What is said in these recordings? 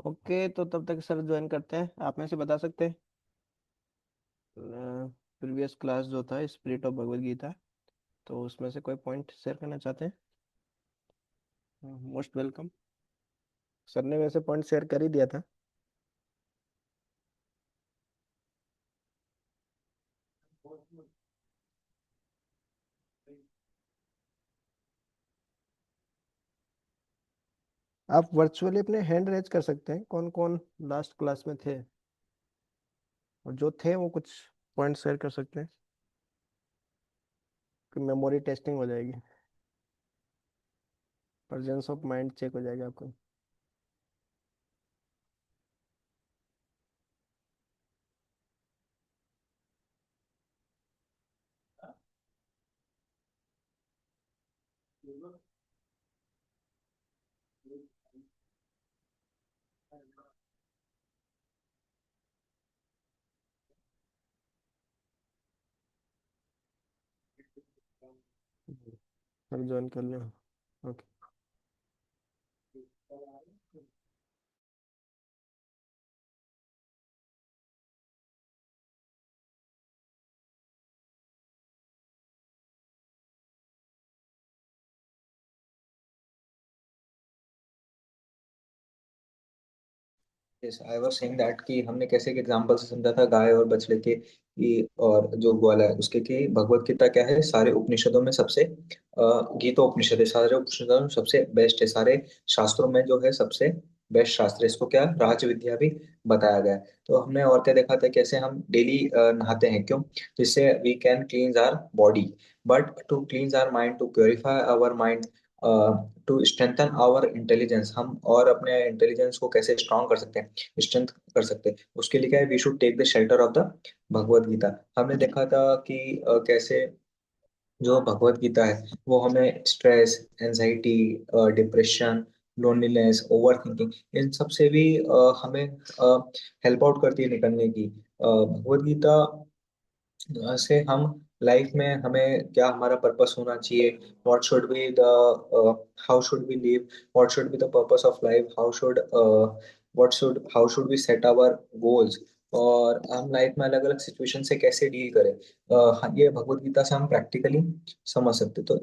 Okay, तो तब तक सर ज्वाइन करते हैं। आप में से बता सकते हैं प्रीवियस क्लास जो था स्पिरिट ऑफ भगवद गीता, तो उसमें से कोई पॉइंट शेयर करना चाहते हैं? Most welcome. सर ने वैसे पॉइंट शेयर कर ही दिया था। आप वर्चुअली अपने हैंड रेज कर सकते हैं, कौन कौन लास्ट क्लास में थे, और जो थे वो कुछ पॉइंट शेयर कर सकते हैं, कि मेमोरी टेस्टिंग हो जाएगी, प्रेजेंस ऑफ माइंड चेक हो जाएगा आपको। सर ज्वाइन कर लिया। Okay. Yes I was saying that कि हमने कैसे एक एग्जांपल से समझा था गाय और बछड़े के कि और जो ग्वाला है उसके कि भगवत गीता क्या है, सारे उपनिषदों में सबसे गीता उपनिषद है, सारे उपनिषदों में सबसे बेस्ट है, सारे शास्त्रों में जो है सबसे बेस्ट शास्त्र है। इसको क्या राज विद्या भी बताया गया है। तो हमने और क्या देखा था, कैसे हम डेली नहाते हैं, क्यों? जिससे we can cleanse our body, but to cleanse our mind, to purify our mind, to strengthen our intelligence, हम और अपने इंटेलिजेंस को कैसे स्ट्रांग कर सकते हैं, स्ट्रेंथ कर सकते हैं, उसके लिए क्या है, we should take the shelter of the Bhagavad Gita. हमने देखा था कि कैसे जो भगवत गीता है वो हमें stress, anxiety, depression, loneliness, overthinking, इन सब से भी हमें हेल्प आउट करती है निकलने की। भगवत गीता से हम लाइफ में हमें क्या हमारा पर्पस होना चाहिए, what should be the how should be live, what should be the purpose of life, how should be set our goals, और हम लाइफ में अलग अलग सिचुएशन से कैसे डील करें, ये भगवत गीता से हम प्रैक्टिकली समझ सकते हैं। तो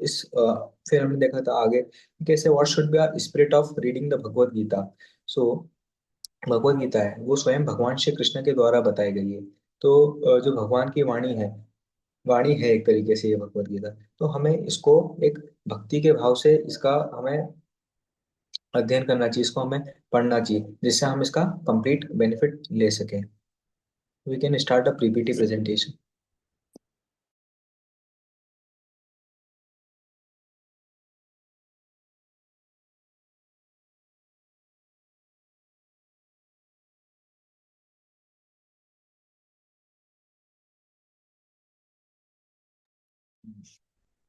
फिर हमने देखा था आगे कि कैसे what should be our spirit of reading the Bhagavad Gita. So Bhagavad Gita है वो स्वयं भगवान श्री कृष्ण के द्वारा बताई गई है। तो जो भगवान की वाणी है एक तरीके से ये भगवत गीता, तो हमें इसको एक भक्ति के भाव से इसका हमें अध्ययन करना चाहिए, इसको हमें पढ़ना चाहिए, जिससे हम इसका कंप्लीट बेनिफिट ले सकें। We can start a PPT presentation.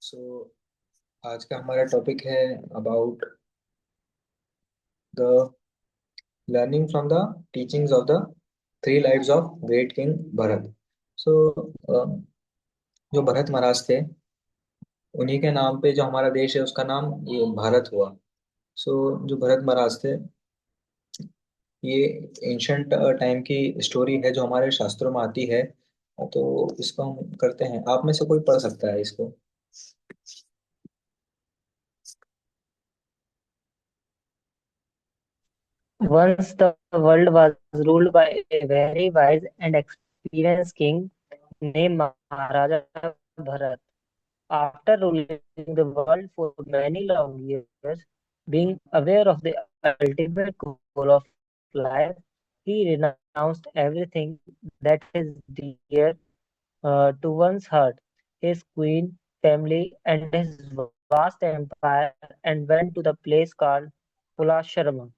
So आज का हमारा टॉपिक है about the learning from the teachings of the three lives of great king Bharat. So जो भरत महाराज थे, उन्हीं के नाम पे जो हमारा देश है उसका नाम ये भारत हुआ। सो जो भरत महाराज थे, ये एंशंट टाइम की स्टोरी है जो हमारे शास्त्रों में आती है। तो इसको हम करते हैं, आप में से कोई पढ़ सकता है इसको? Once the world was ruled by a very wise and experienced king named Maharaja Bharat. After ruling the world for many long years, being aware of the ultimate goal of life, he renounced everything that is dear to one's heart, his queen, family, and his vast empire, and went to the place called Pulasharma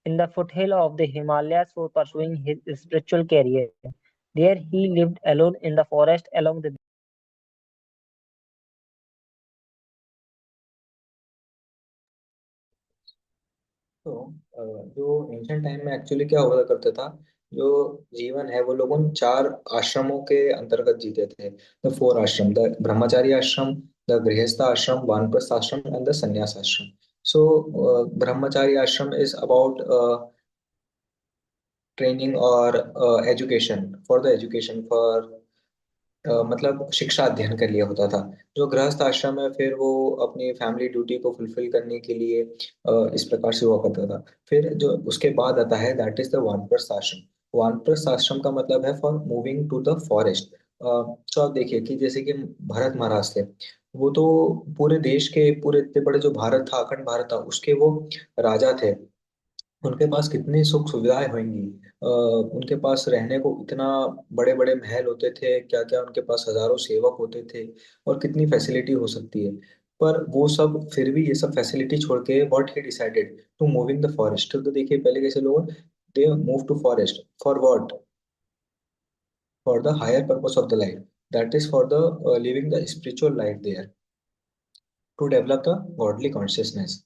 in the foothill of the Himalayas for pursuing his spiritual career. There he lived alone in the forest along the तो जो ancient time में actually क्या हुआ करता था, जो जीवन है वो लोग उन चार आश्रमों के अंतर्गत जीते थे। द फोर आश्रम, द ब्रह्मचारी आश्रम, द गृहस्थ आश्रम, वानप्रस्थ आश्रम एंड द संन्यास आश्रम। सो ब्रह्मचारी आश्रम इज अबाउट ट्रेनिंग और education, for the education, for मतलब शिक्षा अध्ययन के लिए होता था। जो गृहस्थ आश्रम है फिर वो अपनी फैमिली ड्यूटी को फुलफिल करने के लिए इस प्रकार से हुआ करता था। फिर जो उसके बाद आता है दैट इज द वानप्रस्थ आश्रम। वानप्रस्थ आश्रम का मतलब है for moving to the forest. तो आप देखिए कि जैसे कि भरत महाराज थे, वो तो पूरे देश के, पूरे इतने बड़े जो भारत था, अखंड भारत था, उसके वो राजा थे। उनके पास कितनी सुख सुविधाएं होंगी। उनके पास रहने को इतना बड़े बड़े महल होते थे, क्या क्या उनके पास हजारों सेवक होते थे, और कितनी फैसिलिटी हो सकती है। पर वो सब, फिर भी ये सब फैसिलिटी छोड़ के what he decided to moving the forest. तो देखिए पहले कैसे लोग, they move to forest for what, for the higher purpose of the life, that is for the living the spiritual life there, to develop the godly consciousness.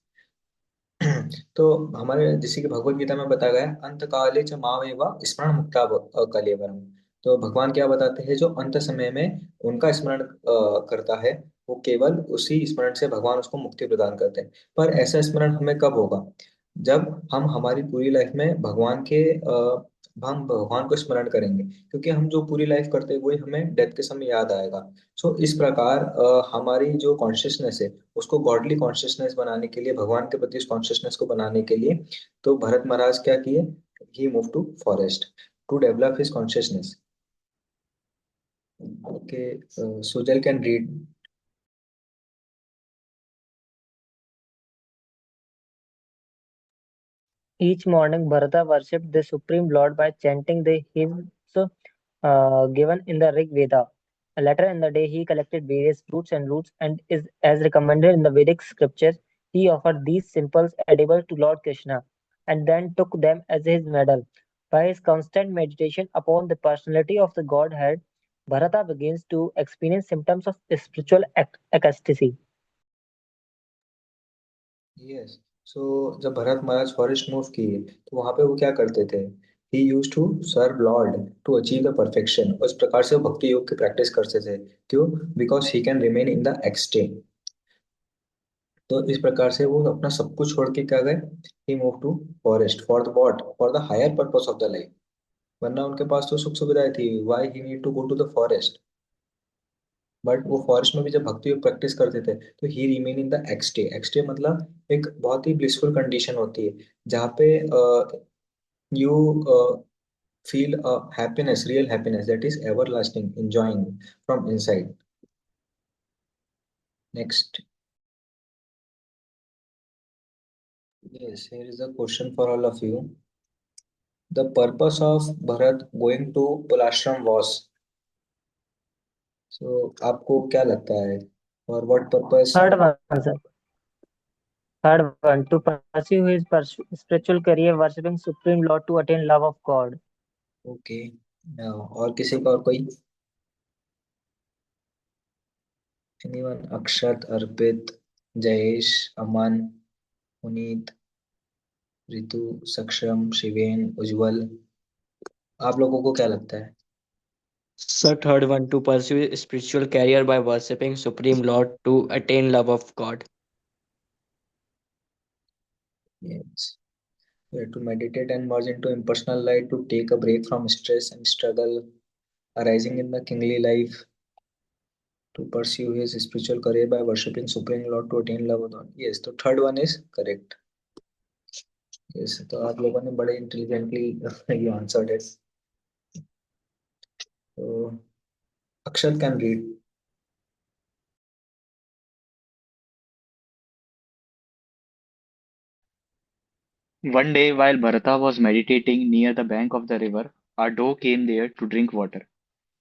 तो हमारे जैसे कि भगवत गीता में बताया गया है, अंत काले च मामेव स्मरण मुक्ता कलेवरम। तो भगवान क्या बताते हैं, जो अंत समय में उनका स्मरण करता है, वो केवल उसी स्मरण से भगवान उसको मुक्ति प्रदान करते हैं। पर ऐसा स्मरण हमें कब होगा, जब हम हमारी पूरी लाइफ में हम भगवान को स्मरण करेंगे। क्योंकि हम जो पूरी लाइफ करते हैं वही हमें डेथ के समय याद आएगा। सो इस प्रकार हमारी जो कॉन्शियसनेस है, उसको गॉडली कॉन्शियसनेस बनाने के लिए, भगवान के प्रति उस कॉन्शियसनेस को बनाने के लिए, तो भरत महाराज क्या किए, he move to forest to develop his consciousness. Okay, Sujal can read. Each morning, Bharata worshipped the Supreme Lord by chanting the hymns given in the Rig Veda. Later in the day, he collected various fruits and roots, and is as recommended in the Vedic scriptures, he offered these simples edible to Lord Krishna, and then took them as his medal. By his constant meditation upon the personality of the Godhead, Bharata begins to experience symptoms of spiritual ecstasy. Yes. So जब भरत महाराज forest move किए, तो वहां पे वो क्या करते थे, he use to serve lord to achieve the perfection. उस प्रकार से वो भक्ति योग की प्रैक्टिस करते थे। क्यों? Because he can remain in the ecstasy. तो इस प्रकार से वो अपना सब कुछ छोड़ के क्या गए, he move to forest for the what, for the higher purpose of the life. वरना उनके पास तो सुख सुविधाएं थी, why he need to go to the forest. But वो फॉरेस्ट में भी जब भक्ति योग प्रैक्टिस करते थे, तो ही रिमेन इन द एक्सटे। एक्सटे मतलब एक बहुत ही ब्लिसफुल कंडीशन होती है, जहाँ पे you feel happiness, real happiness, that is ever lasting, enjoying from inside. Next. Yes, here is a question for all of you. The purpose of Bharat going to Palashram was, so आपको क्या लगता है, for what purpose? Third one, sir. Third one, to pursue his spiritual career, worshipping Supreme Lord to attain love of God. Okay, और किसी का और कोई? Anyone? अक्षत, अर्पित, जयेश, अमन, पुनीत, रितु, सक्षम, शिवेन, उज्जवल, आप लोगों को क्या लगता है? So third one, to pursue a spiritual career by worshipping Supreme Lord to attain love of God. Yes. Yeah, to meditate and merge into impersonal light, to take a break from stress and struggle arising in the kingly life, to pursue his spiritual career by worshipping Supreme Lord to attain love of God. Yes, तो third one is correct. Yes, तो आप लोगों ने बड़े intelligently ये answered है। तो Akshat can read. One day, while Bharata was meditating near the bank of the river, a doe came there to drink water.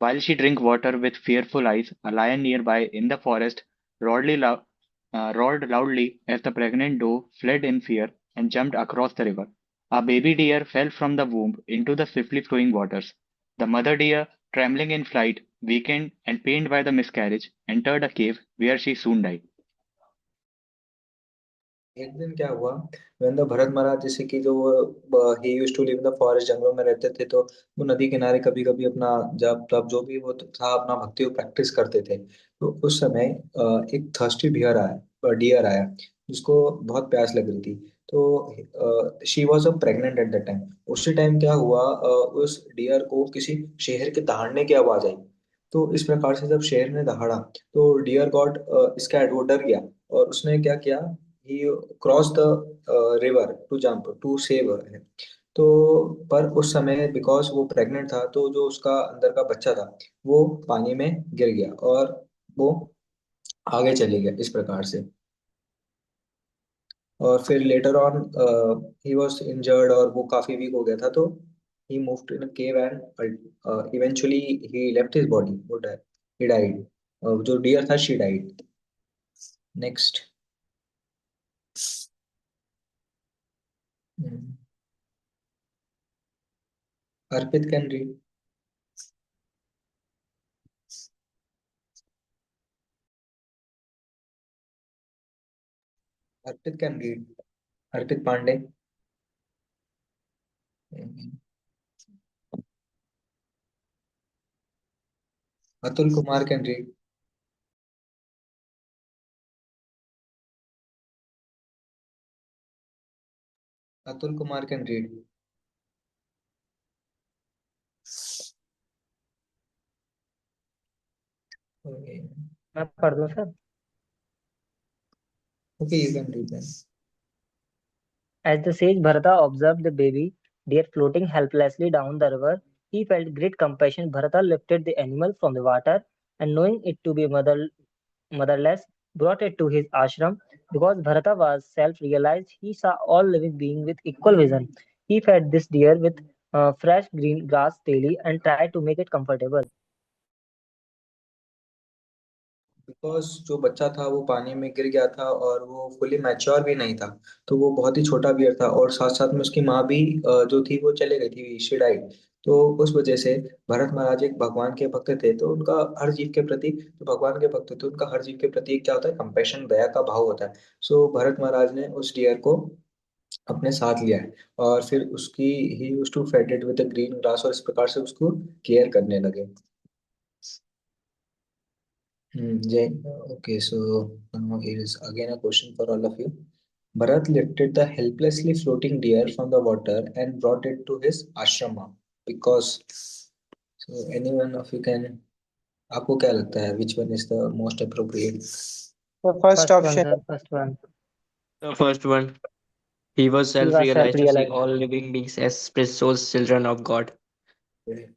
While she drank water with fearful eyes, a lion nearby in the forest roared loudly as the pregnant doe fled in fear and jumped across the river. A baby deer fell from the womb into the swiftly flowing waters. The mother deer, trembling in flight, weakened and pained by the miscarriage, entered a cave where she soon died. एक दिन क्या हुआ, when the Bharat महाराज, जैसे कि जो he used to live in the forest, जंगलों में रहते थे, तो वो नदी किनारे कभी कभी अपना, जब तब जो भी वो था, अपना भक्ति प्रैक्टिस करते थे। तो उस समय एक थर्स्टी बियर आया। डियर आया जिसको बहुत प्यास लग रही थी। तो she was a pregnant at that time. उसी टाइम क्या हुआ, उस डियर को किसी शेर के दहाड़ने की आवाज आई। तो इस प्रकार से जब शेर ने दहाड़ा तो डियर गॉट स्कैर्ड, वो डर गया। और उसने क्या किया, he cross the river to jump to save. तो पर उस समय बिकॉज वो प्रेग्नेंट था, तो जो उसका अंदर का बच्चा था वो पानी में गिर गया और वो आगे चले गया इस प्रकार से। और फिर later on he was injured और वो काफी वीक हो गया था, तो he moved in a cave and eventually he left his body, वो ही डाइड। जो डियर था she died. Next. Arpit can read. Arpit can read. Arpit Pandey. Atul Kumar can read. Atul Kumar can read. Okay. मैं पढ़ दूं sir? Okay, you can read that. As the sage Bharata observed the baby deer floating helplessly down the river, he felt great compassion. Bharata lifted the animal from the water and, knowing it to be motherless, brought it to his ashram. Because Bharata was self-realized, he saw all living beings with equal vision. He fed this deer with fresh green grass daily and tried to make it comfortable. Because जो बच्चा था वो पानी में गिर गया था और वो फुली मैच्योर भी नहीं था। तो वो बहुत ही छोटा बियर था और साथ साथ में उसकी माँ भी जो थी वो चले गई थी, शी डाइड। तो उस वजह से भरत महाराज एक भगवान के भक्त थे, तो उनका हर जीव के प्रति, जो भगवान के भक्त थे उनका हर जीव के प्रति क्या होता है, कंपैशन, दया का भाव होता है। सो भरत महाराज ने उस डियर को अपने साथ लिया है और फिर उसकी he used to fed it with green grass, और इस प्रकार से उसको केयर करने लगे। Jay, okay, so now here is again a question for all of you. Bharat lifted the helplessly floating deer from the water and brought it to his ashrama because. So anyone of you can. आपको क्या लगता है which one is the most appropriate? The first First one, option. sir. First one. The first one. He was He was self-realized to see self-realized. all living beings as precious children of God.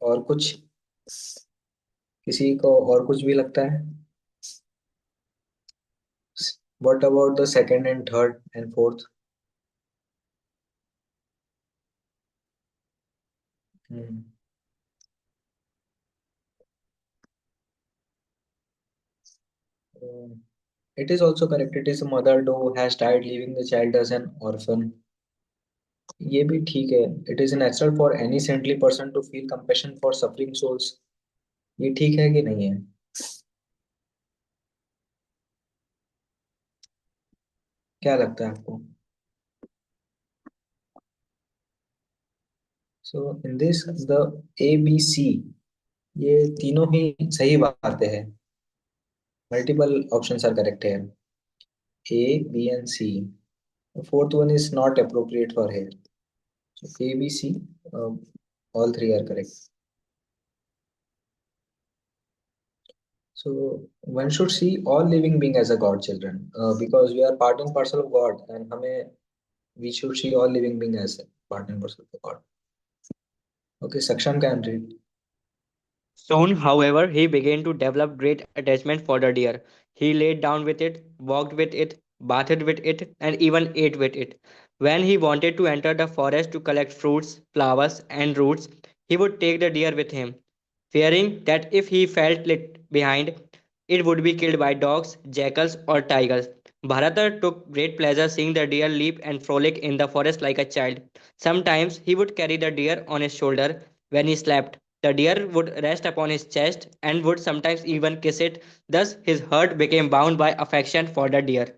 और कुछ, किसी को और कुछ भी लगता है? What about the second and third and fourth? Hmm. Um, it is also correct. It is a mother who has died, leaving the child as an orphan. ये भी ठीक है। It is natural for any saintly person to feel compassion for suffering souls. ये ठीक है कि नहीं है? क्या लगता है आपको? So in this the A B C, ये तीनों ही सही बातें हैं। मल्टीपल ऑप्शंस आर करेक्ट है। A B and C. Fourth one is not appropriate for here. So A B C, all three are correct. So one should see all living being as a God children, because we are part and parcel of God, and हमें we should see all living being as a part and parcel of God. Okay, Saksham can read. Soon, however, he began to develop great attachment for the deer. He laid down with it, walked with it, bathed with it, and even ate with it. When he wanted to enter the forest to collect fruits, flowers, and roots, he would take the deer with him, fearing that if he felt it behind, it would be killed by dogs, jackals, or tigers. Bharata took great pleasure seeing the deer leap and frolic in the forest like a child. Sometimes he would carry the deer on his shoulder when he slept. The deer would rest upon his chest and would sometimes even kiss it. Thus, his heart became bound by affection for the deer.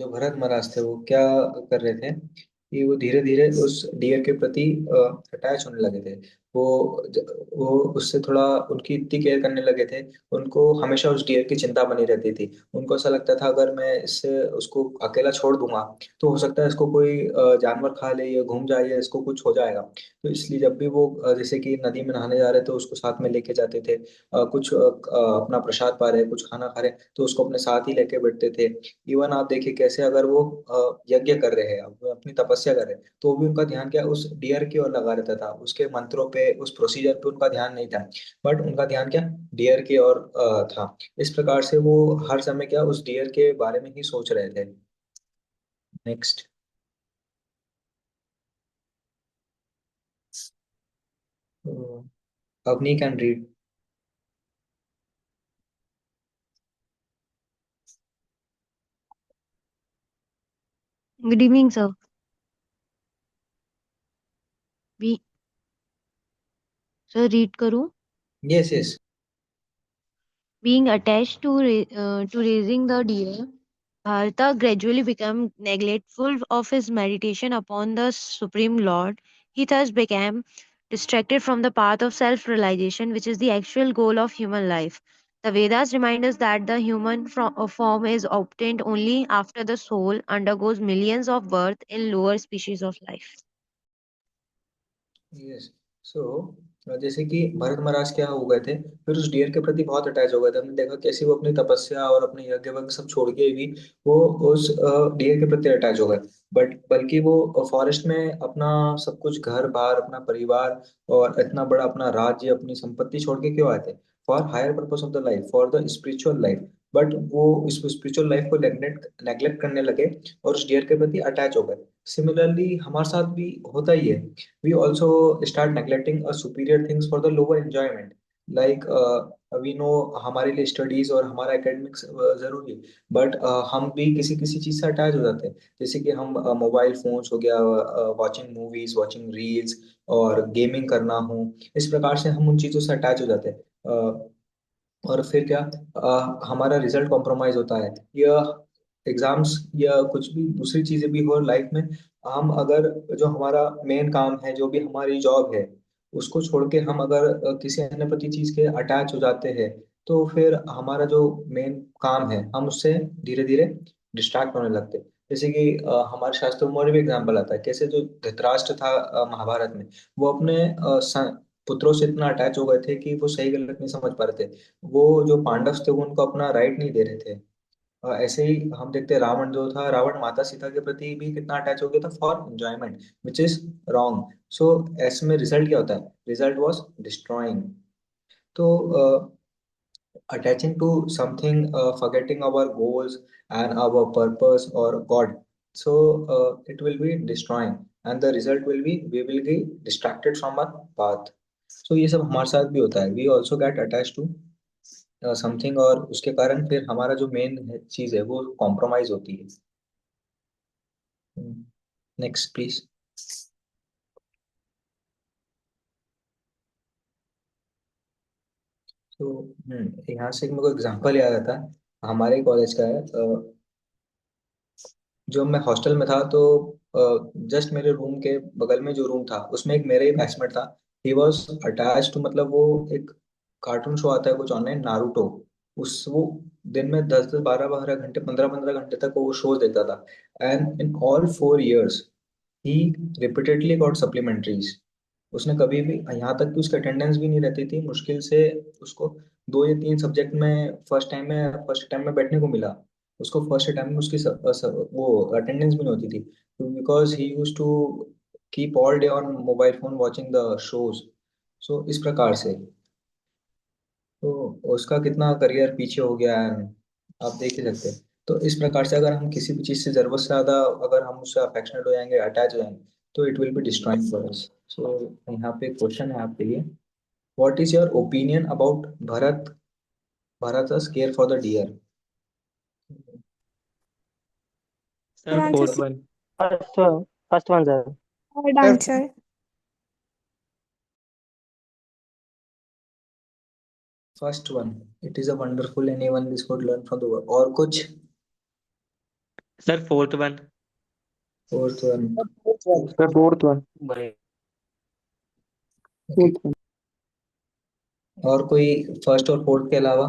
जो भरत महाराज थे वो क्या कर रहे थे कि वो धीरे धीरे उस डियर के प्रति अटैच होने लगे थे। वो उससे थोड़ा उनकी इतनी केयर करने लगे थे, उनको हमेशा उस डियर की चिंता बनी रहती थी। उनको ऐसा लगता था अगर मैं इससे उसको अकेला छोड़ दूंगा तो हो सकता है इसको कोई जानवर खा ले या घूम जाए या इसको कुछ हो जाएगा। तो इसलिए जब भी वो जैसे कि नदी में नहाने जा रहे थे उसको साथ में लेके जाते थे। कुछ अपना प्रसाद पा रहे कुछ खाना खा रहे तो उसको अपने साथ ही लेके बैठते थे। इवन आप देखिए कैसे अगर वो यज्ञ कर रहे हैं, वो अपनी तपस्या कर रहे हैं, तो भी उनका ध्यान क्या उस डियर की ओर लगा रहता था, उसके मंत्रों पे उस प्रोसीजर पे उनका ध्यान नहीं था। बट उनका ध्यान क्या डियर की ओर था। इस प्रकार से वो हर समय क्या उस डियर के बारे में ही सोच रहे थे। Next. Avni can read. Good evening, sir. We, sir, read करूँ. Yes yes. Being attached to raising the deer, Bharata gradually became neglectful of his meditation upon the Supreme Lord. He thus became distracted from the path of self-realization, which is the actual goal of human life. The Vedas remind us that the human form is obtained only after the soul undergoes millions of births in lower species of life. Yes. So जैसे कि भरत महाराज क्या हो गए थे, फिर उस dear के प्रति बहुत अटैच हो गए थे। हमने देखा कैसे वो अपनी तपस्या और अपने यज्ञ वज्ञ सब छोड़ के भी वो उस डियर के प्रति अटैच हो गए। बट बल्कि वो फॉरेस्ट में अपना सब कुछ घर बार अपना परिवार और इतना बड़ा अपना राज्य अपनी संपत्ति छोड़ के क्यों आए थे? For higher purpose of the life, for the spiritual life. बट वो इस स्पिरिचुअल लाइफ को नेग्लेक्ट नेग्लेक्ट करने लगे और उस डियर के प्रति अटैच हो गए। सिमिलरली हमारे साथ भी होता ही है। We also start neglecting a superior things for the lower enjoyment. Like we know हमारे लिए स्टडीज और हमारा एकेडमिक्स जरूरी है, बट हम भी किसी किसी चीज से अटैच हो जाते हैं। जैसे कि हम मोबाइल फोन्स हो गया, वाचिंग मूवीज वाचिंग रील्स और गेमिंग करना हो, इस प्रकार से हम उन चीजों से अटैच हो जाते हैं। और फिर क्या हमारा रिजल्ट कॉम्प्रोमाइज होता है, या एग्जाम्स या कुछ भी दूसरी चीजें भी हो लाइफ में। हम अगर जो हमारा मेन काम है जो भी हमारी जॉब है उसको छोड़ के हम अगर किसी अन्य प्रति चीज के अटैच हो जाते हैं तो फिर हमारा जो मेन काम है हम उससे धीरे धीरे डिस्ट्रैक्ट होने लगते हैं। जैसे कि हमारे शास्त्रों में और भी एग्जाम्पल आता है कैसे जो धृतराष्ट्र था महाभारत में, वो अपने पुत्रों से इतना अटैच हो गए थे कि वो सही गलत नहीं समझ पा रहे थे। वो जो पांडव थे वो उनको अपना राइट नहीं दे रहे थे। ऐसे ही हम देखते हैं रावण जो था, रावण माता सीता के प्रति भी कितना अटैच हो गया था for enjoyment, which is wrong. So ऐसे में रिजल्ट क्या होता है? Result was destroying. तो attaching to something, forgetting our goals and our purpose or god, so it will be destroying, and the result will be we will be distracted from our path. So ये सब हमारे साथ भी होता है, we also get attached to something, और उसके कारण फिर हमारा जो मेन चीज है वो कॉम्प्रोमाइज होती है। Next please. तो यहाँ से मेरे को एग्जांपल याद आता है हमारे कॉलेज का है। जो मैं हॉस्टल में था तो जस्ट मेरे रूम के बगल में जो रूम था उसमें एक मेरा ही बैचमेट था। ही वॉज अटैच टू, मतलब वो एक कार्टून शो आता है कुछ ऑनलाइन नारुतो, उस वो दिन में 10 10 12 12 घंटे 15 15 घंटे तक वो शो देखता था। And in all 4 years he repeatedly got supplementaries. उसने कभी भी यहाँ तक कि उसकी अटेंडेंस भी नहीं रहती थी, मुश्किल से उसको 2 या 3 सब्जेक्ट में फर्स्ट टाइम में बैठने को मिला। उसको फर्स्ट टाइम में उसकी वो अटेंडेंस भी नहीं होती थी, because he use to keep all day on mobile phone watching the shows. So इस प्रकार से तो उसका कितना करियर पीछे हो गया है, आप देख ही सकते हैं। तो इस प्रकार से अगर हम किसी भी चीज से जरूरत से ज्यादा अगर हम उससे अफेक्शनेट हो जाएंगे अटैच हो जाएंगे तो it will be destroying for us. So यहाँ पे क्वेश्चन है आपके लिए, what is your opinion about Bharat's care for the deer? Sir, Sir, answer fourth the one. First one, sir. third Sir, answer. First one, it is a wonderful anyone this could learn from the world, और कुछ? Sir, fourth one. Fourth one. The fourth one. Okay, और कोई first और fourth के अलावा?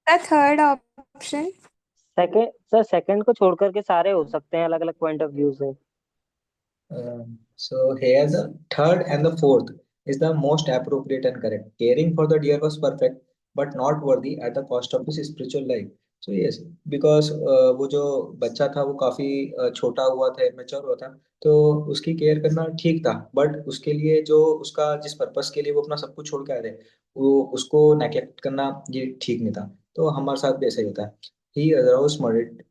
The third option. Second sir, second को छोड़ करके सारे हो सकते हैं अलग अलग पॉइंट ऑफ व्यू से। So here the third and the fourth is the most appropriate and correct. Caring for the deer was perfect, but not worthy at the cost of his spiritual life. So yes, because वो जो बच्चा था वो काफी छोटा हुआ था, mature हुआ था, तो उसकी केयर करना ठीक था, बट उसके लिए जो उसका जिस पर्पस के लिए वो अपना सब कुछ छोड़ के आ रहे, वो उसको नेग्लेक्ट करना ये ठीक नहीं था। तो हमारे साथ भी ऐसा ही होता है। He aroused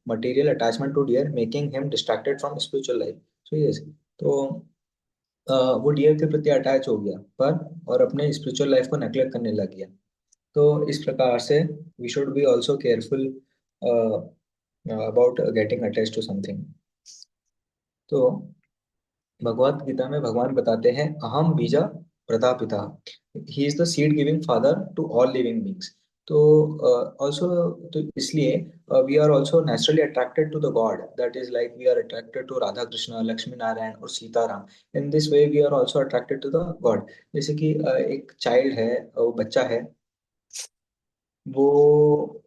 material attachment to deer, making him distracted from spiritual life. So yes, तो वो डियर के प्रति अटैच हो गया पर और अपने स्पिरिचुअल लाइफ को नेग्लेक्ट करने लग गया। तो इस प्रकार से we should be also careful about getting attach to something. तो भगवत गीता में भगवान बताते हैं अहम बीजा प्रदापिता, he is the seed giving father to all living beings. तो ऑल्सो तो इसलिए we are also naturally attracted to the God, that is like we are attracted to Radha Krishna, Lakshmi Narayan और Sitaram. In this way we are also attracted to the God. जैसे कि एक child है, वो बच्चा है, वो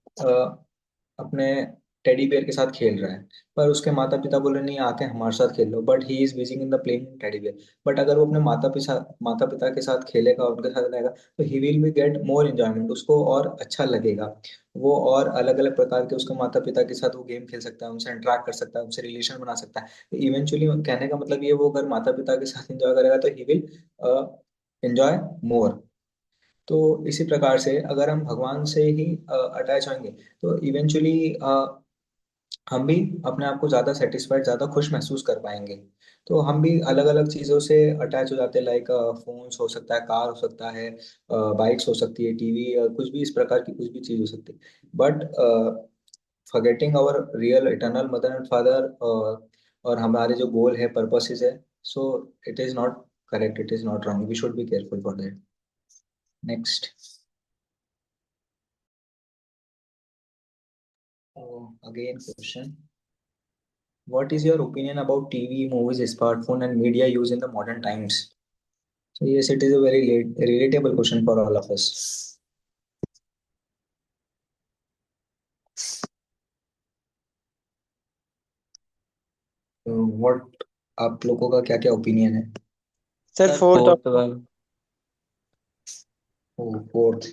अपने टेडी बियर के साथ खेल रहा है, पर उसके माता पिता बोले नहीं आके हमारे साथ खेल लो, but he is busy in the playing teddy bear. But अगर वो अपने माता पिता के साथ खेलेगा, उनके साथ रहेगा, तो he will be get more enjoyment, उसको और अच्छा लगेगा। वो और अलग अलग प्रकार के उसके माता पिता के साथ वो गेम खेल सकता है, उनसे इंटरेक्ट कर सकता है, उनसे रिलेशन बना सकता है। तो इवेंचुअली कहने का मतलब ये, वो अगर माता पिता के साथ एंजॉय करेगा तो ही विल एंजॉय मोर। तो इसी प्रकार से अगर हम भगवान से ही अटैच होंगे, तो इवेंचुअली हम भी अपने आप को ज्यादा सेटिस्फाइड, ज्यादा खुश महसूस कर पाएंगे। तो हम भी अलग अलग चीजों से अटैच हो जाते हैं, लाइक फोन्स हो सकता है, कार हो सकता है, बाइक्स हो सकती है, टीवी, कुछ भी इस प्रकार की कुछ भी चीज हो सकती है, but forgetting our real eternal mother and father, और हमारे जो गोल है, पर्पसेस है, so it is not correct, it is not wrong, we should be careful for that. Next, again question, what is your opinion about TV, movies, smartphone and media use in the modern times? So yes, it is a very relatable question for all of us. So what आप लोगों का क्या क्या opinion है? Sir sir fourth fourth one. Oh, fourth,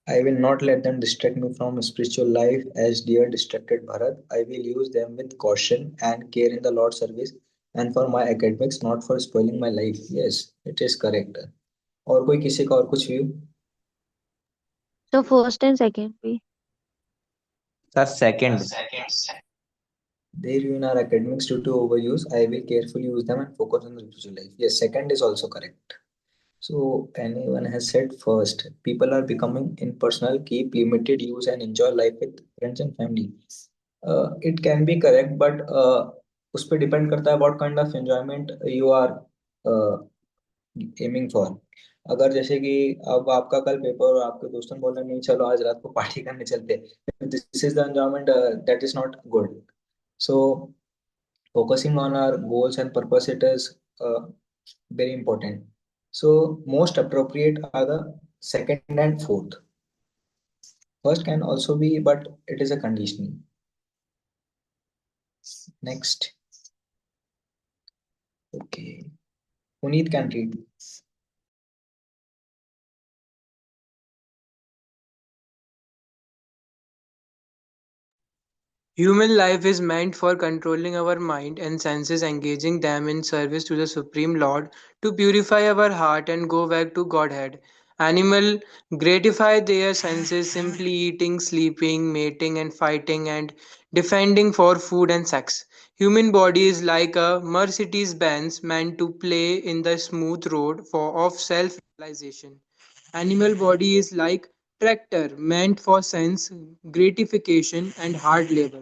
I will not let them distract me from spiritual life as dear distracted Bharat. I will use them with caution and care in the Lord's service and for my academics, not for spoiling my life. Yes, it is correct. और कोई किसी का और कुछ view? So first and second भी. Sir second. They ruin our academics due to overuse. I will carefully use them and focus on the spiritual life. Yes, second is also correct. So anyone has said first, people are becoming impersonal, keep limited use and enjoy life with friends and family. It can be correct, but उस पर depend करता है what kind of enjoyment you are uh, aiming for. अगर जैसे कि अब आपका कल पेपर और आपके दोस्तों बोल रहे हैं, नहीं चलो आज रात को पार्टी करने चलते हैं, this is the enjoyment that is not good. So focusing on our goals and purpose, it is very important. So most appropriate are the second and fourth. First can also be, but it is a condition. Next, okay, Puneet can read. Human life is meant for controlling our mind and senses, engaging them in service to the Supreme Lord, to purify our heart and go back to Godhead. Animal gratify their senses simply eating, sleeping, mating and fighting and defending for food and sex. Human body is like a Mercedes Benz meant to play in the smooth road of self realization. Animal body is like tractor meant for sense gratification and hard labor.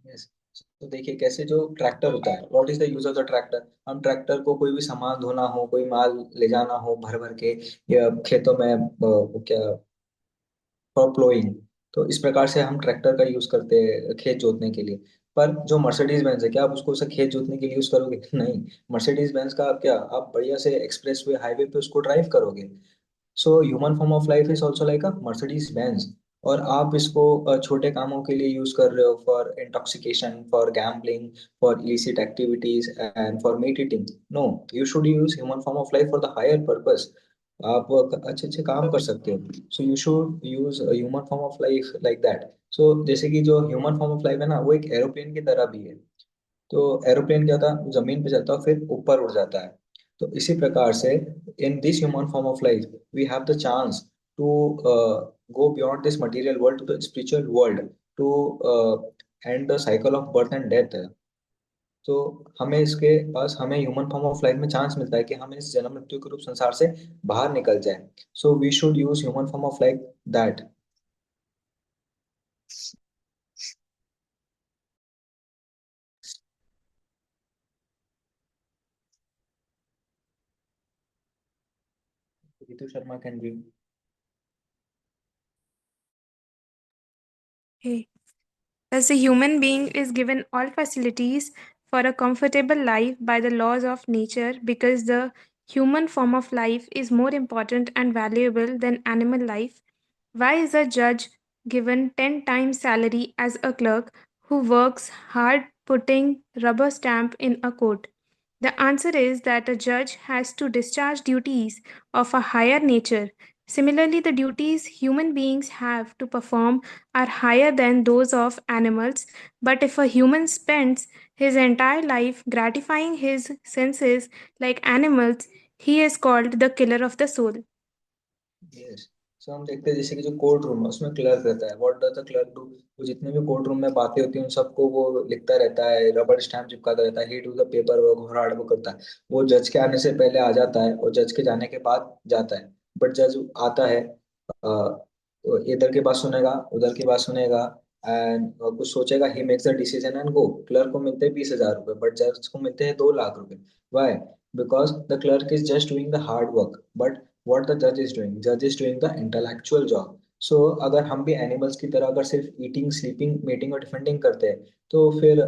Yes. तो देखिए कैसे जो tractor होता है, what is the use of the tractor. हम tractor को कोई भी सामान धोना हो, कोई माल ले जाना हो भर भर के, या खेतों में क्या फॉर प्लोइंग, तो इस प्रकार से हम ट्रैक्टर का यूज करते हैं खेत जोतने के लिए। पर जो मर्सिडीज बेंज है, क्या आप उसको उसे खेत जोतने के लिए यूज करोगे? नहीं। मर्सिडीज बेंज का आप क्या, आप बढ़िया से एक्सप्रेस वे हाईवे पे उसको ड्राइव करोगे। So human form of life is also like a Mercedes Benz. और आप इसको छोटे कामों के लिए यूज कर रहे हो, for intoxication, for gambling, for illicit activities and for meat eating. No, you should use human form of life for the higher purpose. आप अच्छे अच्छे काम कर सकते हो। So you should use human form of life like that. So जैसे कि जो ह्यूमन फॉर्म ऑफ लाइफ है ना, वो एक एरोप्लेन की तरह भी है। तो एरोप्लेन क्या था, जमीन पे चलता है फिर ऊपर उड़ जाता है। तो इसी प्रकार से in this human form of life we have the chance to go beyond this material world to the spiritual world, to end the cycle of birth and death। तो हमें इसके पास, हमें ह्यूमन फॉर्म ऑफ लाइफ में chance मिलता है कि हम इस जन्म मृत्यु के रूप संसार से बाहर निकल जाए। So we should use human form of life that. Ritu Sharma can read. Okay. Thus, a human being is given all facilities for a comfortable life by the laws of nature because the human form of life is more important and valuable than animal life. Why is a judge given 10 times salary as a clerk who works hard putting rubber stamp in a court? The answer is that a judge has to discharge duties of a higher nature. Similarly, the duties human beings have to perform are higher than those of animals. But if a human spends his entire life gratifying his senses like animals, he is called the killer of the soul. Yes. So हम देखते हैं जैसे कि जो court room है उसमें clerk रहता है। What does the clerk do? वो जितने भी कोर्ट रूम में बातें होती हैं उन सबको वो लिखता रहता है, रबड़ स्टैम्प चिपकाता रहता है। ही डू द पेपर वर्क और हार्ड वर्क करता है। वो जज के आने से पहले आ जाता है और जज के जाने के बाद जाता है। बट जज आता है, इधर की बात सुनेगा, उधर की बात सुनेगा, एंड कुछ सोचेगा। He makes the decision and go. Clerk को मिलते हैं 20,000 रुपए, बट जज को मिलते हैं 2 लाख रुपए। Why? Because the clerk is just doing the hard work, but what the judge is doing, judge is doing the intellectual job। so अगर हम भी एनिमल्स की तरह अगर सिर्फ ईटिंग, स्लीपिंग, मेटिंग और डिफेंडिंग करते हैं, तो फिर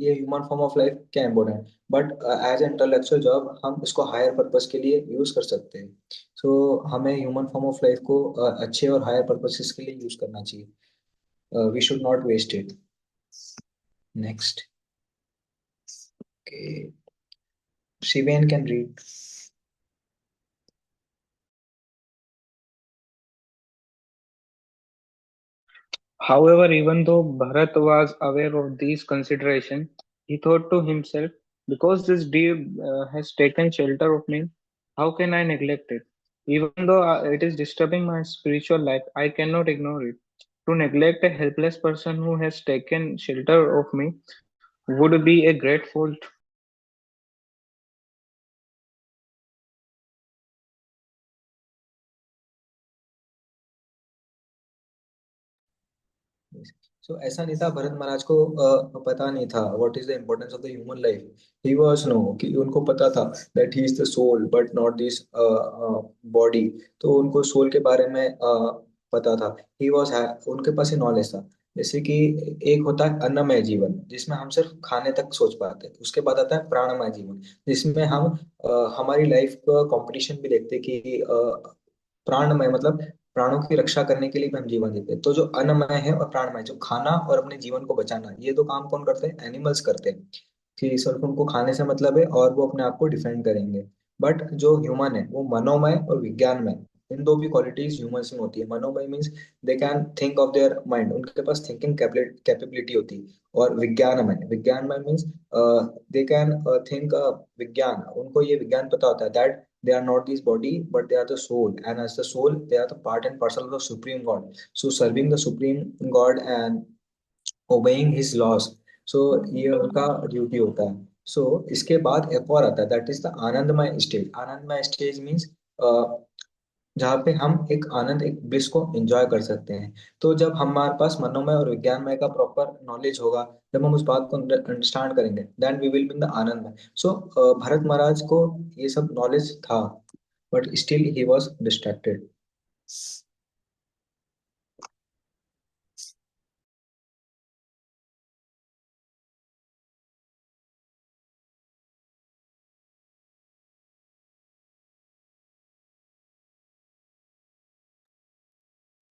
ये ह्यूमन फॉर्म ऑफ लाइफ क्या important. But as intellectual job हम इसको हायर पर्पस के लिए यूज कर सकते हैं। सो हमें ह्यूमन फॉर्म ऑफ लाइफ को अच्छे और हायर पर्पसेस के लिए यूज करना चाहिए। We should not waste it. Next. Okay, Shiven can read. However, even though Bharat was aware of these considerations, he thought to himself, because this deer has taken shelter of me, how can I neglect it? Even though it is disturbing my spiritual life, I cannot ignore it. To neglect a helpless person who has taken shelter of me would be a great fault. सो ऐसा नहीं था, भरत महाराज को पता नहीं था what is the importance of the human life. He was know कि उनको पता था that he is the soul but not this body. तो उनको सोल के बारे में पता था। ही वाज, उनके पास ही नॉलेज था। जैसे कि एक होता है अन्नमय जीवन, जिसमें हम सिर्फ खाने तक सोच पाते हैं। उसके बाद आता है प्राणमय जीवन, जिसमें हम हमारी लाइफ का कंपटीशन भी देखते हैं कि प्राणमय मतलब प्राणों की रक्षा करने के लिए भी हम जीवन जीते हैं। तो जो अन्नमय है और प्राणमय, जो खाना और अपने जीवन को बचाना, ये दो काम कौन करते हैं? एनिमल्स करते हैं। कि सिर्फ उनको खाने से मतलब है और वो अपने आप को डिफेंड करेंगे। बट जो ह्यूमन है वो मनोमय और विज्ञानमय, इन दो भी क्वालिटीज ह्यूमंस में होती है। मनोमय means they can think of their mind, उनके पास थिंकिंग कैपेबिलिटी होती है। और विज्ञानमय, विज्ञानमय मीन्स दे कैन थिंक विज्ञान, उनको ये विज्ञान पता होता है that they are not this body but they are the soul, and as the soul they are the part and parcel of the supreme god। So serving the supreme god and obeying his laws, so ये उनका duty होता है। so इसके बाद एक और आता है, दैट इज द आनंदमय स्टेज। आनंदमय स्टेज मीन्स जहाँ पे हम एक आनंद, एक ब्लिस को एंजॉय कर सकते हैं। तो जब हमारे पास मनोमय और विज्ञानमय का प्रॉपर नॉलेज होगा, जब हम उस बात को अंडरस्टैंड करेंगे, then we will be in the आनंदमय। सो भरत महाराज को ये सब नॉलेज था, but still he was distracted.